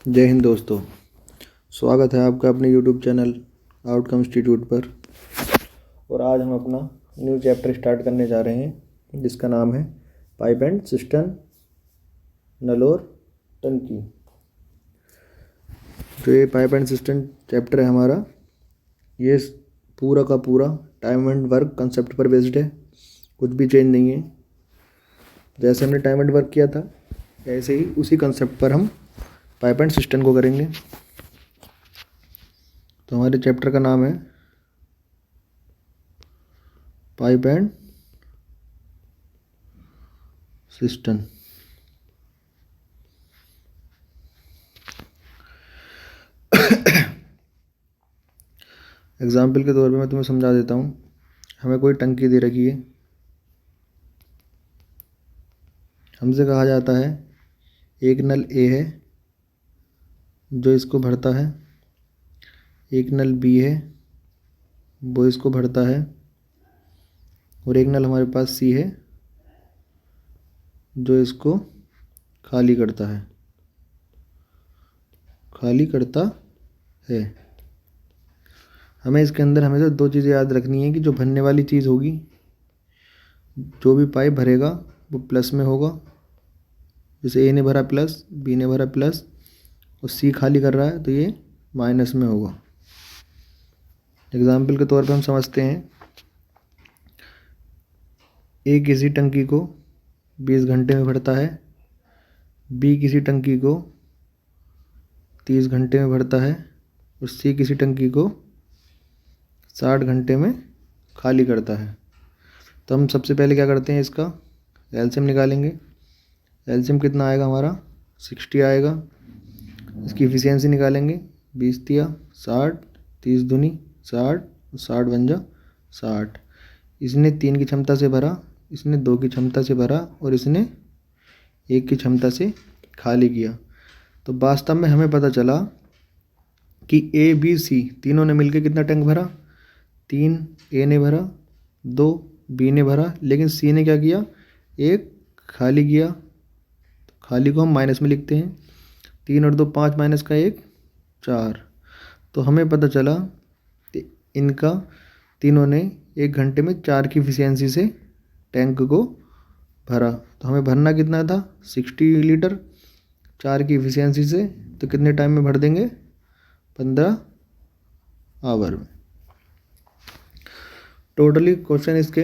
जय हिंद दोस्तों। स्वागत है आपका अपने यूट्यूब चैनल आउटकम इंस्टीट्यूट पर। और आज हम अपना न्यू चैप्टर स्टार्ट करने जा रहे हैं जिसका नाम है पाइप एंड सिस्टम नल और टंकी। जो ये पाइप एंड सिस्टम चैप्टर है हमारा, ये पूरा का पूरा टाइम एंड वर्क कंसेप्ट पर बेस्ड है। कुछ भी चेंज नहीं है। जैसे हमने टाइम एंड वर्क किया था ऐसे ही उसी कंसेप्ट पर हम पाइप एंड सिस्टम को करेंगे। तो हमारे चैप्टर का नाम है पाइप एंड सिस्टम। एग्जाम्पल के तौर पे मैं तुम्हें समझा देता हूँ। हमें कोई टंकी दे रखी है। हमसे कहा जाता है एक नल ए है जो इसको भरता है, एक नल बी है वो इसको भरता है, और एक नल हमारे पास सी है जो इसको खाली करता है। हमें इसके अंदर हमेशा दो चीज़ें याद रखनी है कि जो भरने वाली चीज़ होगी, जो भी पाइप भरेगा वो प्लस में होगा। जैसे ए ने भरा प्लस, बी ने भरा प्लस और सी खाली कर रहा है तो ये माइनस में होगा। एग्जाम्पल के तौर पे हम समझते हैं, ए किसी टंकी को 20 घंटे में भरता है, बी किसी टंकी को 30 घंटे में भरता है और सी किसी टंकी को 60 घंटे में खाली करता है। तो हम सबसे पहले क्या करते हैं, इसका एलसीएम निकालेंगे। एलसीएम कितना आएगा हमारा 60 आएगा। इसकी इफिशियंसी निकालेंगे, 20 तिया 60, 30 दूनी 60, 60 बन जा 60। इसने 3 की क्षमता से भरा, इसने 2 की क्षमता से भरा और इसने 1 की क्षमता से खाली किया। तो वास्तव में हमें पता चला कि ए बी सी तीनों ने मिलकर कितना टैंक भरा, 3 ए ने भरा, 2 बी ने भरा, लेकिन सी ने क्या किया, 1 खाली किया। तो खाली को हम माइनस में लिखते हैं, 3 और 2 5 माइनस का 1 4। तो हमें पता चला कि इनका तीनों ने 1 घंटे में 4 की इफिशियंसी से टैंक को भरा। तो हमें भरना कितना था 60 लीटर 4 की इफिशियंसी से। तो कितने टाइम में भर देंगे, 15 आवर में। टोटली क्वेश्चन इसके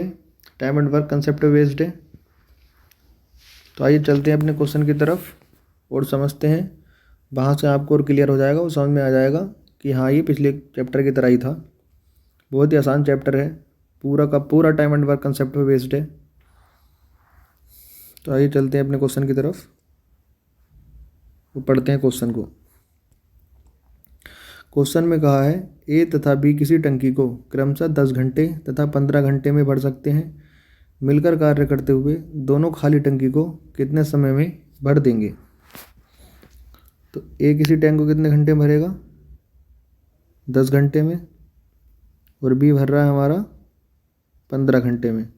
टाइम एंड वर्क कंसेप्ट पे बेस्ड है। तो आइए चलते हैं अपने क्वेश्चन की तरफ और समझते हैं। वहाँ से आपको और क्लियर हो जाएगा, वो समझ में आ जाएगा कि हाँ ये पिछले चैप्टर की तरह ही था। बहुत ही आसान चैप्टर है, पूरा का पूरा टाइम एंड वर्क कंसेप्ट पे बेस्ड है। तो आइए चलते हैं अपने क्वेश्चन की तरफ और पढ़ते हैं क्वेश्चन को। क्वेश्चन में कहा है ए तथा बी किसी टंकी को क्रमशः 10 घंटे तथा 15 घंटे में भर सकते हैं। मिलकर कार्य करते हुए दोनों खाली टंकी को कितने समय में भर देंगे। तो ए किसी टैंक को कितने घंटे में भरेगा, 10 घंटे में, और बी भर रहा है हमारा 15 घंटे में।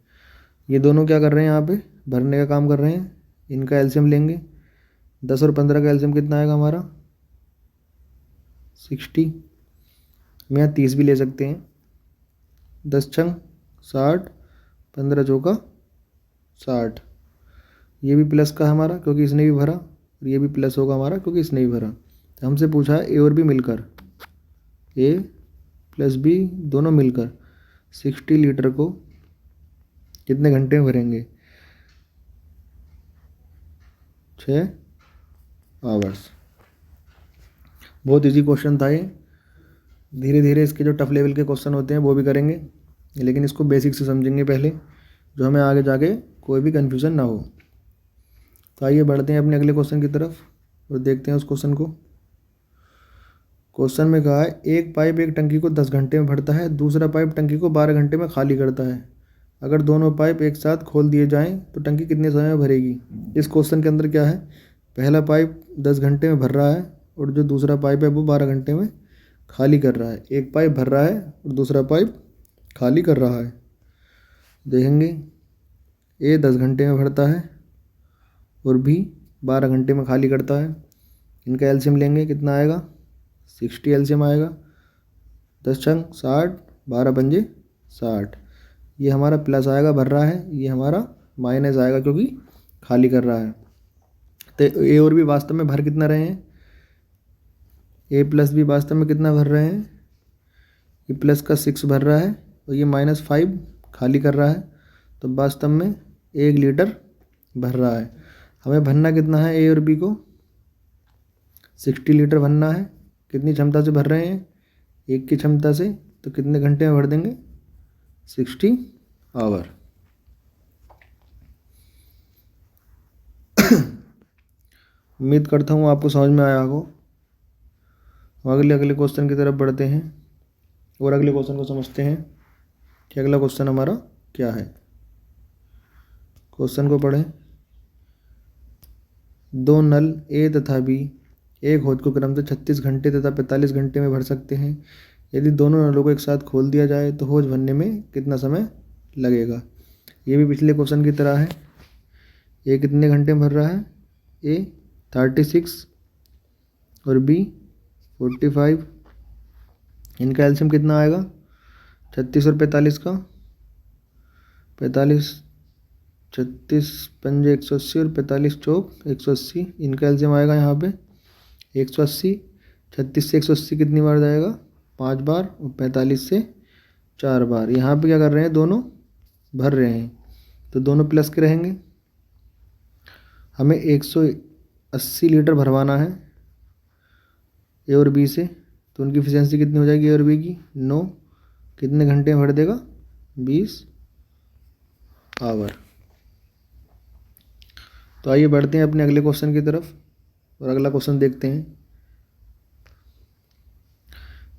ये दोनों क्या कर रहे हैं, यहाँ पे भरने का काम कर रहे हैं। इनका एलसीएम लेंगे, 10 और 15 का एलसीएम कितना आएगा हमारा 60। हम यहाँ 30 भी ले सकते हैं, 10 छंग 60, 15 चौका 60। ये भी प्लस का हमारा क्योंकि इसने भी भरा, और ये भी प्लस होगा हमारा क्योंकि इसने भी भरा। तो हमसे पूछा है ए और बी मिलकर, ए प्लस बी दोनों मिलकर 60 लीटर को कितने घंटे में भरेंगे, 6 आवर्स। बहुत इजी क्वेश्चन था ये। धीरे धीरे इसके जो टफ लेवल के क्वेश्चन होते हैं वो भी करेंगे, लेकिन इसको बेसिक से समझेंगे पहले, जो हमें आगे जाके कोई भी कन्फ्यूज़न ना हो। तो आइए बढ़ते हैं अपने अगले क्वेश्चन की तरफ और देखते हैं उस क्वेश्चन को। क्वेश्चन में कहा है एक पाइप एक टंकी को 10 घंटे में भरता है, दूसरा पाइप टंकी को 12 घंटे में खाली करता है। अगर दोनों पाइप एक साथ खोल दिए जाएं तो टंकी कितने समय में भरेगी। इस क्वेश्चन के अंदर क्या है, पहला पाइप 10 घंटे में भर रहा है और जो दूसरा पाइप है वो 12 घंटे में खाली कर रहा है। एक पाइप भर रहा है और दूसरा पाइप खाली कर रहा है। देखेंगे ए 10 घंटे में भरता है और बी 12 घंटे में खाली करता है। इनका एलसीएम लेंगे, कितना आएगा 60 एलसीएम आएगा। 10 छंग 60, 12 पंजे 60। ये हमारा प्लस आएगा भर रहा है, ये हमारा माइनस आएगा क्योंकि खाली कर रहा है। तो ए और बी वास्तव में भर कितना रहे हैं, ए प्लस बी वास्तव में कितना भर रहे हैं, ये प्लस का 6 भर रहा है और ये -5 खाली कर रहा है। तो वास्तव में 1 लीटर भर रहा है। हमें भरना कितना है ए और बी को, 60 लीटर भरना है। कितनी क्षमता से भर रहे हैं, 1 की क्षमता से। तो कितने घंटे में भर देंगे, 60 आवर। उम्मीद करता हूँ आपको समझ में आया हो। हम अगले क्वेश्चन की तरफ बढ़ते हैं और अगले क्वेश्चन को समझते हैं कि अगला क्वेश्चन हमारा क्या है। क्वेश्चन को पढ़ें। दो नल ए तथा बी एक हौज को क्रम से 36 घंटे तथा 45 घंटे में भर सकते हैं। यदि दोनों नलों को एक साथ खोल दिया जाए तो हौज भरने में कितना समय लगेगा। ये भी पिछले क्वेश्चन की तरह है। ए कितने घंटे में भर रहा है, ए 36 और बी 45। इनका एलसीएम कितना आएगा, 36 और 45 का 45, 36 पंजे 180 और 45 चौक 180। इनका एलसीएम आएगा यहाँ पे 180। 36 से 180 कितनी बार जाएगा, 5 बार, और 45 से 4 बार। यहाँ पे क्या कर रहे हैं, दोनों भर रहे हैं तो दोनों प्लस के रहेंगे। हमें 180 लीटर भरवाना है ए और बी से। तो उनकी एफिशिएंसी कितनी हो जाएगी ए और बी की, 9। कितने घंटे में भर देगा, 20 आवर। तो आइए बढ़ते हैं अपने अगले क्वेश्चन की तरफ और अगला क्वेश्चन देखते हैं।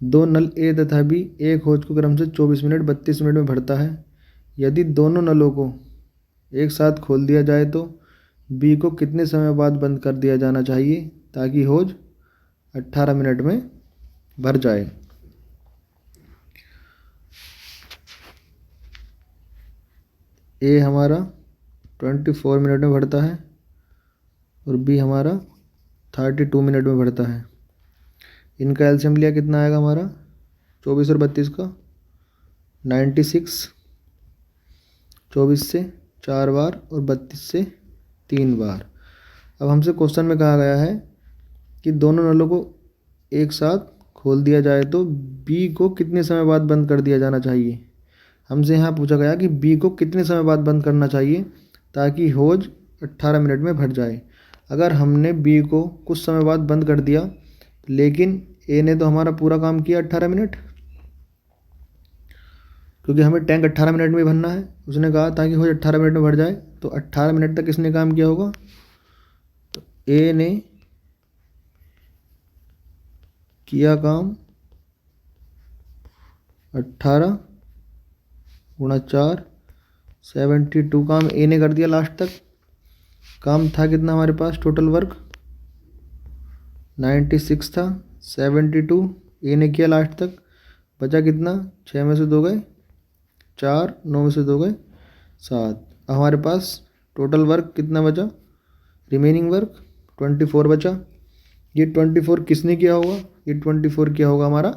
दो नल ए तथा बी एक हौज को क्रम से 24 मिनट 32 मिनट में भरता है। यदि दोनों नलों को एक साथ खोल दिया जाए तो बी को कितने समय बाद बंद कर दिया जाना चाहिए ताकि हौज 18 मिनट में भर जाए। ए हमारा 24 मिनट में भरता है और बी हमारा 32 मिनट में भरता है। इनका एलसीएम लिया, कितना आएगा हमारा 24 और 32 का 96। 24 से 4 बार और 32 से 3 बार। अब हमसे क्वेश्चन में कहा गया है कि दोनों नलों को एक साथ खोल दिया जाए तो बी को कितने समय बाद बंद कर दिया जाना चाहिए। हमसे यहाँ पूछा गया कि बी को कितने समय बाद बंद करना चाहिए ताकि हौज 18 मिनट में भर जाए। अगर हमने बी को कुछ समय बाद बंद कर दिया लेकिन ए ने तो हमारा पूरा काम किया 18 मिनट, क्योंकि हमें टैंक 18 मिनट में भरना है। उसने कहा ताकि हौज 18 मिनट में भर जाए, तो 18 मिनट तक किसने काम किया होगा, तो ए ने किया काम 18 गुणा 4 72 काम ए ने कर दिया लास्ट तक। काम था कितना हमारे पास, टोटल वर्क 96 था। 72 ए ने किया लास्ट तक, बचा कितना, 6 में से 2 गए 4, 9 में से 2 गए 7। अब हमारे पास टोटल वर्क कितना बचा, रिमेनिंग वर्क 24 बचा। ये 24 किसने किया होगा, ये 24 किया होगा हमारा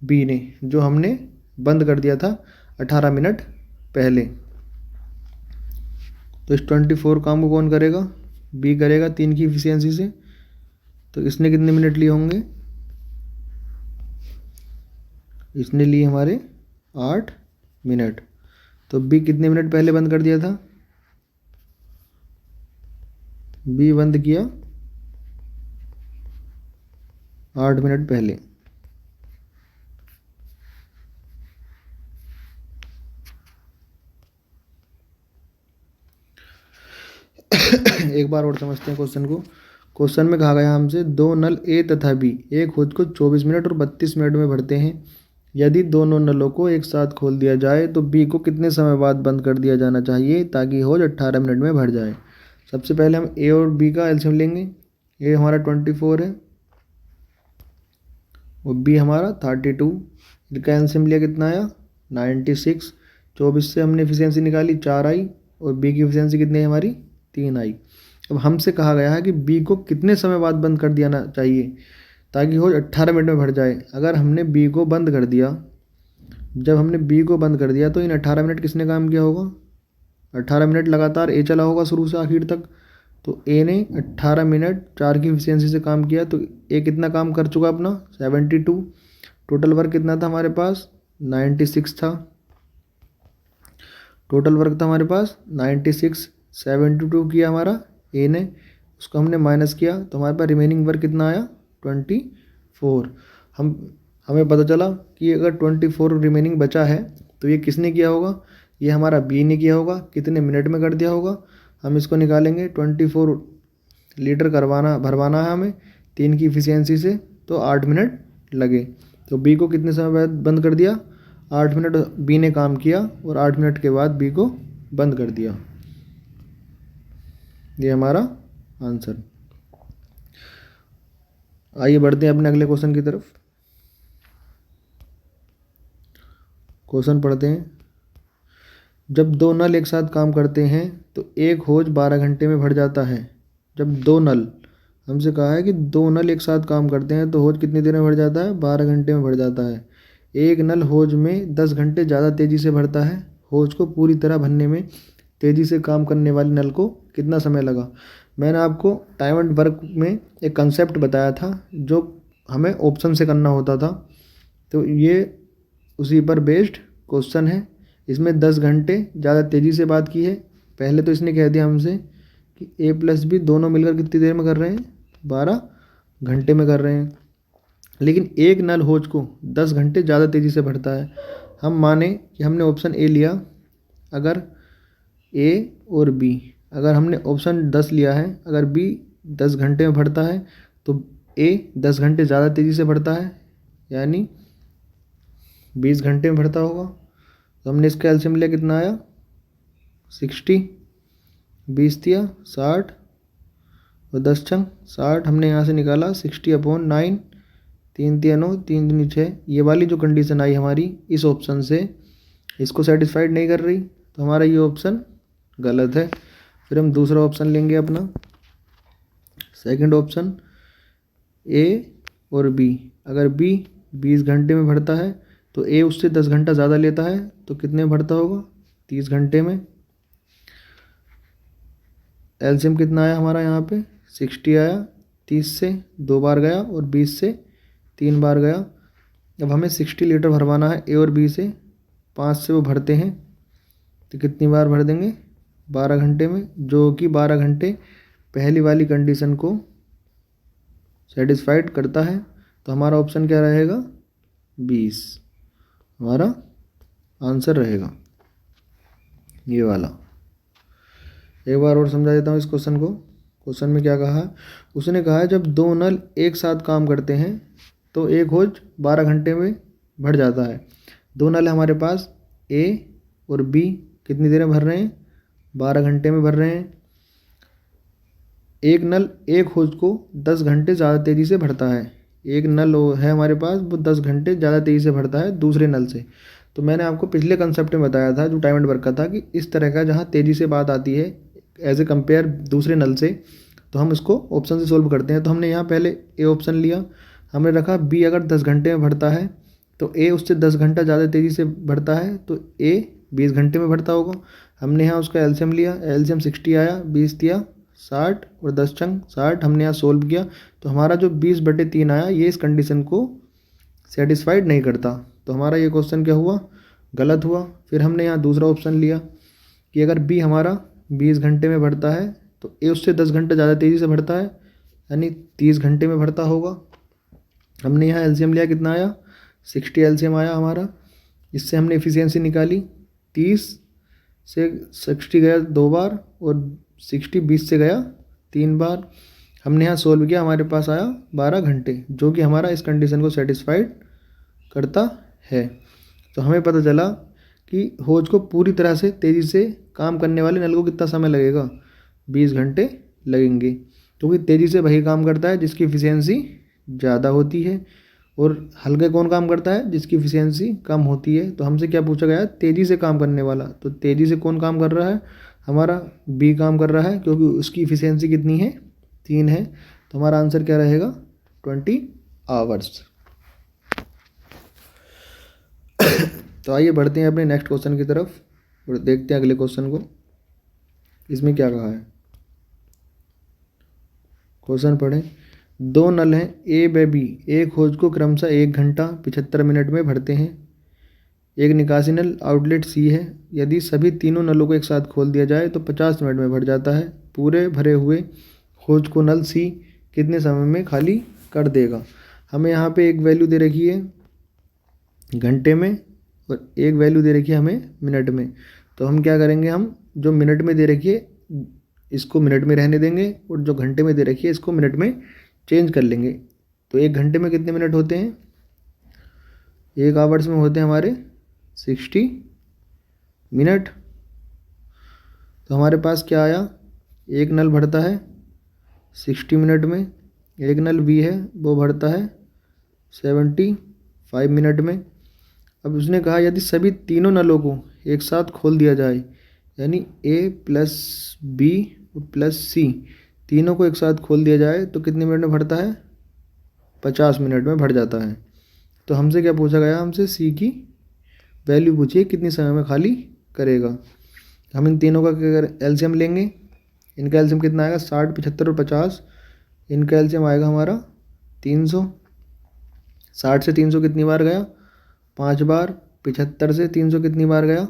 बी ने, जो हमने बंद कर दिया था 18 मिनट पहले। तो इस 24 काम को कौन करेगा, बी करेगा 3 की एफिशिएंसी से। तो इसने कितने मिनट लिए होंगे, इसने लिए हमारे 8 मिनट। तो बी कितने मिनट पहले बंद कर दिया था, बी बंद किया 8 मिनट पहले। एक बार और समझते हैं क्वेश्चन को। क्वेश्चन में कहा गया हमसे दो नल ए तथा बी एक हौज को 24 मिनट और 32 मिनट में भरते हैं। यदि दोनों नलों को एक साथ खोल दिया जाए तो बी को कितने समय बाद बंद कर दिया जाना चाहिए ताकि हौज 18 मिनट में भर जाए। सबसे पहले हम ए और बी का एलसीएम लेंगे। ए हमारा 24 है और बी हमारा 32। इनका एलसीएम लिया, कितना आया 96। 24 से हमने एफिशिएंसी निकाली 4 आई और बी की एफिशिएंसी कितनी है हमारी 3 आई। अब हमसे कहा गया है कि बी को कितने समय बाद बंद कर देना चाहिए ताकि होज 18 मिनट में भर जाए। अगर हमने बी को बंद कर दिया, जब हमने बी को बंद कर दिया तो इन 18 मिनट किसने काम किया होगा? 18 मिनट लगातार ए चला होगा शुरू से आखिर तक। तो ए ने 18 मिनट 4 की एफिशिएंसी से काम किया, तो ए कितना काम कर चुका अपना? 72। टोटल वर्क कितना था हमारे पास? 96 था। टोटल वर्क था हमारे पास 96। 72 किया हमारा ए ने, उसको हमने माइनस किया तो हमारे पास रिमेनिंग वर्क कितना आया? 24। हमें पता चला कि अगर 24 रिमेनिंग बचा है तो ये किसने किया होगा? ये हमारा बी ने किया होगा। कितने मिनट में कर दिया होगा? हम इसको निकालेंगे। 24 लीटर भरवाना है हमें 3 की इफिशियंसी से, तो 8 मिनट लगे। तो बी को कितने समय बाद बंद कर दिया? 8 मिनट बी ने काम किया और 8 मिनट के बाद बी को बंद कर दिया। ये हमारा आंसर। आइए बढ़ते हैं अपने अगले क्वेश्चन की तरफ। क्वेश्चन पढ़ते हैं। जब दो नल एक साथ काम करते हैं तो एक होज 12 घंटे में भर जाता है। जब दो नल, हमसे कहा है कि दो नल एक साथ काम करते हैं तो होज कितनी देर में भर जाता है? 12 घंटे में भर जाता है। एक नल होज में 10 घंटे ज़्यादा तेज़ी से भरता है। होज को पूरी तरह भरने में तेज़ी से काम करने वाले नल को कितना समय लगा? मैंने आपको टाइम एंड वर्क में एक कंसेप्ट बताया था जो हमें ऑप्शन से करना होता था, तो ये उसी पर बेस्ड क्वेश्चन है। इसमें 10 घंटे ज़्यादा तेज़ी से बात की है। पहले तो इसने कह दिया हमसे कि ए प्लस बी दोनों मिलकर कितनी देर में कर रहे हैं? 12 घंटे में कर रहे हैं। लेकिन एक नल होज को 10 घंटे ज़्यादा तेज़ी से भरता है। हम माने कि हमने ऑप्शन ए लिया, अगर ए और बी, अगर हमने ऑप्शन 10 लिया है, अगर बी 10 घंटे में भरता है तो ए 10 घंटे ज़्यादा तेज़ी से भरता है, यानी 20 घंटे में भरता होगा। तो हमने इसका एलसीएम लिया, कितना आया? 60। 20 दिया 60 और 10 छंग 60 हमने यहाँ से निकाला 60/9। 3 दिया 9, 3 दूनी 6। ये वाली जो कंडीशन आई हमारी इस ऑप्शन से, इसको सेटिस्फाइड नहीं कर रही, तो हमारा ये ऑप्शन गलत है। फिर हम दूसरा ऑप्शन लेंगे अपना, सेकंड ऑप्शन ए और बी। अगर बी 20 घंटे में भरता है तो ए उससे 10 घंटा ज़्यादा लेता है, तो कितने में भरता होगा? 30 घंटे में। एलसीएम कितना आया हमारा यहाँ पे? 60 आया। 30 से 2 बार गया और 20 से 3 बार गया। अब हमें 60 लीटर भरवाना है ए और बी से। 5 से वो भरते हैं तो कितनी बार भर देंगे? 12 घंटे में, जो कि 12 घंटे पहली वाली कंडीशन को सेटिस्फाइड करता है। तो हमारा ऑप्शन क्या रहेगा? 20 हमारा आंसर रहेगा, ये वाला। एक बार और समझा देता हूँ इस क्वेश्चन को। क्वेश्चन में क्या कहा? उसने कहा है जब दो नल एक साथ काम करते हैं तो एक होज 12 घंटे में भर जाता है। दो नल हमारे पास, ए और बी, कितनी देर में भर रहे हैं? 12 घंटे में भर रहे हैं। एक नल एक होज को 10 घंटे ज़्यादा तेज़ी से भरता है। एक नल है हमारे पास, वो 10 घंटे ज़्यादा तेज़ी से भरता है दूसरे नल से। तो मैंने आपको पिछले कंसेप्ट में बताया था जो टाइम एंड वर्क का था कि इस तरह का जहाँ तेज़ी से बात आती है एज ए कंपेयर दूसरे नल से, तो हम इसको ऑप्शन से सोल्व करते हैं। तो हमने यहाँ पहले ए ऑप्शन लिया, हमने रखा बी अगर 10 घंटे में भरता है तो ए उससे 10 घंटा ज़्यादा तेज़ी से भरता है, तो ए 20 घंटे में भरता होगा। हमने यहाँ उसका एलसीएम लिया, एलसीएम 60 आया, 20 दिया 60 और 10 छंग 60। हमने यहाँ सोल्व किया तो हमारा जो 20/3 आया ये इस कंडीशन को सेटिस्फाइड नहीं करता, तो हमारा ये क्वेश्चन क्या हुआ? गलत हुआ। फिर हमने यहाँ दूसरा ऑप्शन लिया कि अगर बी हमारा 20 घंटे में भरता है तो ए उससे 10 घंटे ज़्यादा तेज़ी से भरता है, यानी 30 घंटे में भरता होगा। हमने यहाँ एलसीएम लिया, कितना आया? 60 एलसीएम आया हमारा। इससे हमने एफिशिएंसी निकाली, 30 से 60 गया 2 बार और 60 20 से गया 3 बार। हमने यहाँ सोल्व किया, हमारे पास आया 12 घंटे, जो कि हमारा इस कंडीशन को सेटिस्फाइड करता है। तो हमें पता चला कि होज को पूरी तरह से तेज़ी से काम करने वाले नल को कितना समय लगेगा? 20 घंटे लगेंगे, क्योंकि तेज़ी से वही काम करता है जिसकी एफिशिएंसी ज़्यादा होती है, और हल्के कौन काम करता है? जिसकी एफिशिएंसी कम होती है। तो हमसे क्या पूछा गया है? तेज़ी से काम करने वाला। तो तेज़ी से कौन काम कर रहा है? हमारा बी काम कर रहा है क्योंकि उसकी इफ़िशियंसी कितनी है, 3 है। तो हमारा आंसर क्या रहेगा, 20 आवर्स। तो आइए बढ़ते हैं अपने नेक्स्ट क्वेश्चन की तरफ और देखते हैं अगले क्वेश्चन को। इसमें क्या कहा है, क्वेश्चन पढ़ें। 2 नल हैं ए व बी, एक होज को क्रमशः 1 घंटा 75 मिनट में भरते हैं। एक निकासी नल आउटलेट सी है, यदि सभी तीनों नलों को एक साथ खोल दिया जाए तो 50 मिनट में भर जाता है। पूरे भरे हुए होज को नल सी कितने समय में खाली कर देगा। हमें यहाँ पे एक वैल्यू दे रखी है घंटे में और एक वैल्यू दे रखी है हमें मिनट में। तो हम क्या करेंगे, हम जो मिनट में दे रखी है इसको मिनट में रहने देंगे और जो घंटे में दे रखी है इसको मिनट में चेंज कर लेंगे। तो 1 घंटे में कितने मिनट होते हैं, 1 आवर्स में होते हैं हमारे 60 मिनट। तो हमारे पास क्या आया, एक नल भरता है 60 मिनट में, एक नल बी है वो भरता है 75 मिनट में। अब उसने कहा यदि सभी तीनों नलों को एक साथ खोल दिया जाए, यानी ए प्लस बी प्लस सी तीनों को एक साथ खोल दिया जाए तो कितने मिनट में भरता है, 50 मिनट में भर जाता है। तो हमसे क्या पूछा गया, हमसे सी की वैल्यू पूछिए कितनी समय में खाली करेगा। हम इन तीनों का क्या एलसीएम लेंगे, इनका एलसीएम कितना आएगा, 60 75 और 50। इनका एलसीएम आएगा हमारा 300। 60 से 300 कितनी बार गया, 5 बार। 75 से 300 कितनी बार गया,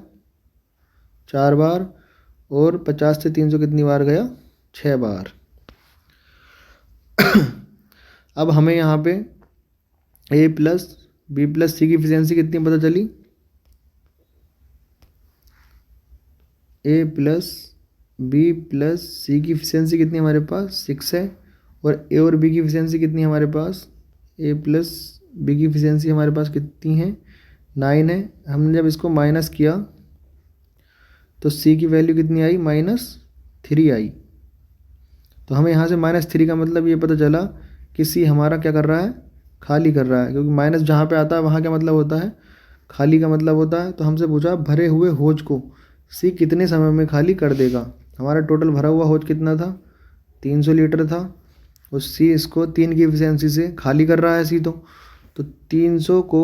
4 बार। और 50 से 300 कितनी बार गया, 6 बार। अब हमें यहाँ पे ए प्लस बी प्लस सी की इफिशियंसी कितनी पता चली, ए प्लस बी प्लस सी की इफिशियंसी कितनी हमारे पास 6 है। और ए और बी की इफिशियंसी कितनी है हमारे पास, ए प्लस बी की इफिशियंसी हमारे पास कितनी है, 9 है। हमने जब इसको माइनस किया तो सी की वैल्यू कितनी आई, -3 आई। तो हमें यहाँ से -3 का मतलब ये पता चला कि सी हमारा क्या कर रहा है, खाली कर रहा है। क्योंकि माइनस जहाँ पे आता है वहाँ क्या मतलब होता है, खाली का मतलब होता है। तो हमसे पूछा भरे हुए होज को सी कितने समय में खाली कर देगा। हमारा टोटल भरा हुआ होज कितना था, 300 लीटर था। और सी इसको 3 की एफिशिएंसी से खाली कर रहा है सी। तो 300 को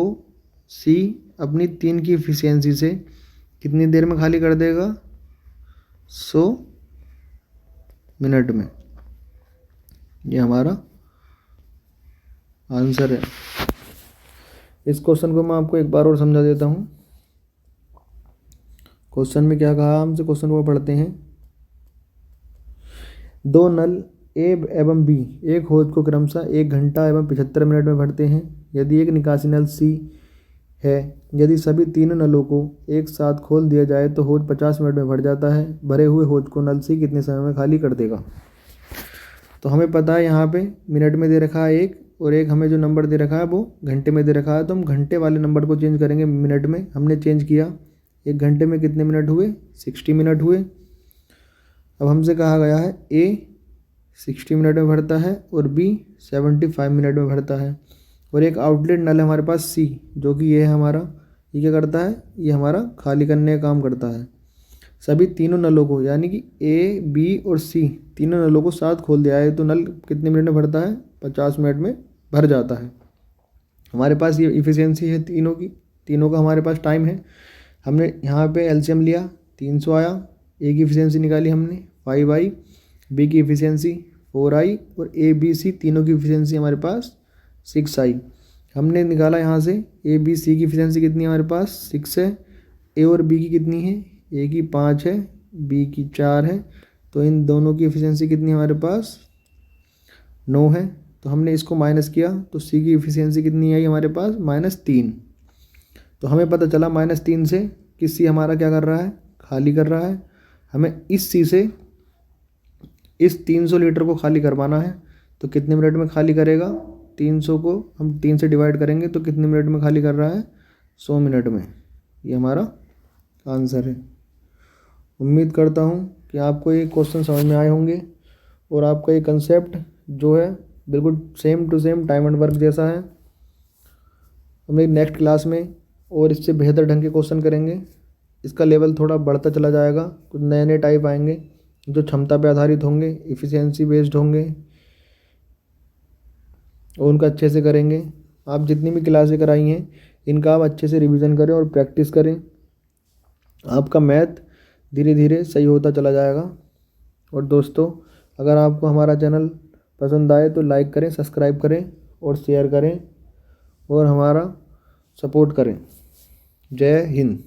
सी अपनी 3 की एफिशिएंसी से कितनी देर में खाली कर देगा, 100 मिनट में। ये हमारा आंसर है। इस क्वेश्चन को मैं आपको एक बार और समझा देता हूँ। क्वेश्चन में क्या कहा हमसे, क्वेश्चन को पढ़ते हैं। 2 नल ए एवं बी एक होज को क्रमशः 1 घंटा एवं 75 मिनट में भरते हैं। यदि एक निकासी नल सी है, यदि सभी तीनों नलों को एक साथ खोल दिया जाए तो होज 50 मिनट में भर जाता है। भरे हुए होज को नल सी कितने समय में खाली कर देगा। तो हमें पता है यहाँ पे मिनट में दे रखा है एक, और एक हमें जो नंबर दे रखा है वो घंटे में दे रखा है। तो हम घंटे वाले नंबर को चेंज करेंगे मिनट में। हमने चेंज किया, 1 घंटे में कितने मिनट हुए, 60 मिनट हुए। अब हमसे कहा गया है ए 60 मिनट में भरता है और बी 75 मिनट में भरता है। और एक आउटलेट नल है हमारे पास सी, जो कि ये है हमारा, ये क्या करता है, ये हमारा खाली करने का काम करता है। सभी तीनों नलों को, यानी कि ए बी और सी तीनों नलों को साथ खोल दिया है तो नल कितने मिनट में भरता है, 50 मिनट में भर जाता है। हमारे पास ये इफ़िशियंसी है तीनों की, तीनों का हमारे पास टाइम है। हमने यहाँ पे एलसीएम लिया, 300 आया। ए की इफ़िशियंसी निकाली हमने 5 आई, बी की इफ़िशियंसी 4 आई और ए बी सी तीनों की इफ़िशियंसी हमारे पास 6 आई। हमने निकाला यहाँ से ए बी सी की इफ़िशियंसी कितनी है हमारे पास 6 है। ए और बी की कितनी है, ए की 5 है, बी की 4 है। तो इन दोनों की इफ़िशियंसी कितनी है हमारे पास 9 है। तो हमने इसको माइनस किया तो सी की इफ़िशियंसी कितनी आई हमारे पास -3। तो हमें पता चला -3 से कि सी हमारा क्या कर रहा है, खाली कर रहा है। हमें इस सी से इस 300 लीटर को खाली करवाना है। तो कितने मिनट में खाली करेगा, 300 को हम 3 से डिवाइड करेंगे तो कितने मिनट में खाली कर रहा है, 100 मिनट में। ये हमारा आंसर है। उम्मीद करता हूँ कि आपको ये क्वेश्चन समझ में आए होंगे और आपका ये कंसेप्ट जो है बिल्कुल same to same time and work जैसा है। हम एक नेक्स्ट क्लास में और इससे बेहतर ढंग के क्वेश्चन करेंगे। इसका लेवल थोड़ा बढ़ता चला जाएगा। कुछ नए नए टाइप आएंगे जो क्षमता पे आधारित होंगे, इफ़िशियंसी बेस्ड होंगे और उनका अच्छे से करेंगे। आप जितनी भी क्लासें कराई हैं इनका आप अच्छे से रिवीजन करें और प्रैक्टिस करें। आपका मैथ धीरे धीरे सही होता चला जाएगा। और दोस्तों, अगर आपको हमारा चैनल पसंद आए तो लाइक करें, सब्सक्राइब करें और शेयर करें और हमारा सपोर्ट करें। जय हिंद।